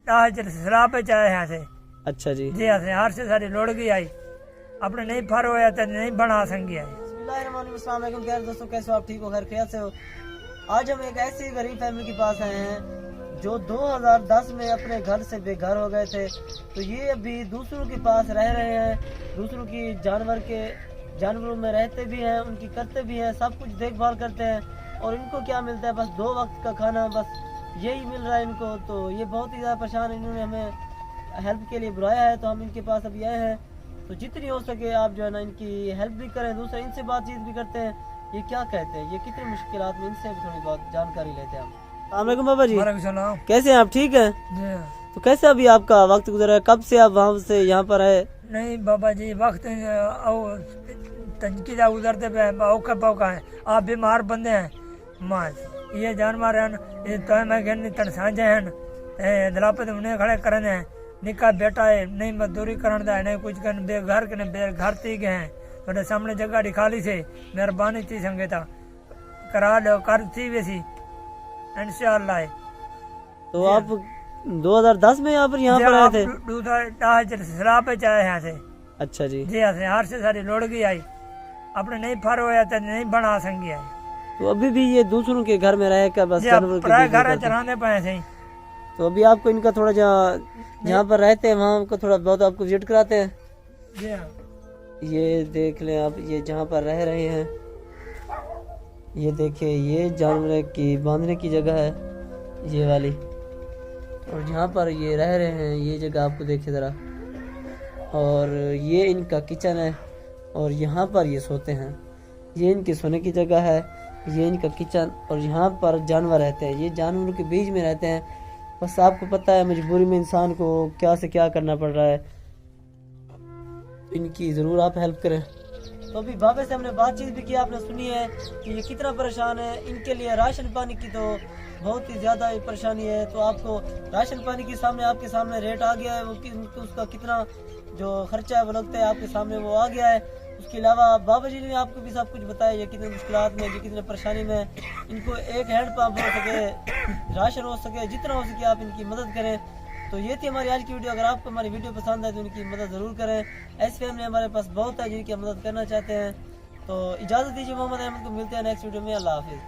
सलाह पे चाहे यहाँ से। अच्छा जी जी हाँ से हार से सारी लोड़ गई आई अपने नहीं फर होया तो नहीं बना संगी आई। दोस्तों कैसे हो आप? ठीक हो? खैर खैर से हो? आज हम एक ऐसी गरीब फैमिली के पास आए हैं जो 2010 में अपने घर से बेघर हो गए थे। तो ये अभी दूसरों के पास रह रहे हैं, दूसरों की जानवरों में रहते भी हैं, उनकी करते भी हैं, सब कुछ देखभाल करते हैं। और इनको क्या मिलता है? बस 2 वक्त का खाना, बस यही मिल रहा है इनको। तो ये बहुत ही ज़्यादा परेशान, इन्होंने हमें हेल्प के लिए बुलाया है तो हम इनके पास अभी आए हैं। तो जितनी हो सके आप जो है ना इनकी हेल्प भी करें, दूसरा इनसे बातचीत भी करते हैं, ये क्या कहते हैं, ये कितनी मुश्किलात में, इनसे भी थोड़ी बहुत जानकारी लेते हैं हम। अस्सलाम बाबा जी, कैसे हैं आप? ठीक है। तो कैसे अभी आपका वक्त गुजरा है? कब से आप वहाँ से यहाँ पर आए? नहीं बाबा जी वक्त तंकी जा गुजरते पे औखा पौका है। आप बीमार बंदे हैं मां ये जानवर हैं ये तो मैं कहनी तन साझे हैं दलापत उन्हें खड़े करने हैं। निका बेटा है नहीं मजदूरी करने दा नहीं कुछ कर बेघर के बेघर ती गए हैं। मेरे सामने जगह खाली से मेहरबानी थी संगीता करा लो कर थी वैसी इंशाअल्लाह। तो आप 2010 में यहाँ पर आए थे? सलाह पे चाहे यहाँ से। अच्छा जी जी हाँ से हार से सारी लोड़ गई आई अपने नहीं फर होया तो नहीं बना संगी आई। तो अभी भी ये दूसरों के घर में रह कर बस जानवरों के घर चलाने पाए सही। तो अभी आपको इनका थोड़ा जहाँ पर रहते हैं वहाँ को थोड़ा बहुत आपको विजिट कराते हैं। जी हाँ ये देख लें आप, ये जहाँ पर रह रहे हैं ये देखिए ये जानवर की बांधने की जगह है ये वाली, और जहाँ पर ये रह रहे हैं ये जगह आपको देखिए ज़रा। और ये इनका किचन है और यहाँ पर ये सोते हैं, ये इनके सोने की जगह है, ये इनका किचन। और यहाँ पर जानवर रहते हैं, ये जानवरों के बीच में रहते हैं। बस आपको पता है मजबूरी में इंसान को क्या से क्या करना पड़ रहा है, इनकी ज़रूर आप हेल्प करें। तो अभी बाबे से हमने बातचीत भी की, आपने सुनी है कि ये कितना परेशान है। इनके लिए राशन पानी की तो बहुत ही ज़्यादा परेशानी है। तो आपको राशन पानी के सामने आपके सामने रेट आ गया है, वो उसका कितना जो खर्चा है वो लगता है आपके सामने वो आ गया है। उसके अलावा बाबा जी ने आपको भी सब कुछ बताया ये कितने मुश्किलात में, ये कितने परेशानी में। इनको एक हैंड पंप हो सके, राशन हो सके, जितना हो सके आप इनकी मदद करें। तो ये थी हमारी आज की वीडियो। अगर आपको हमारी वीडियो पसंद है तो इनकी मदद ज़रूर करें। ऐसी फैमिली हमारे पास बहुत है जिनकी मदद करना चाहते हैं। तो इजाज़त दीजिए, मोहम्मद अहमद को मिलते हैं नेक्स्ट वीडियो में। अल्लाह हाफिज़।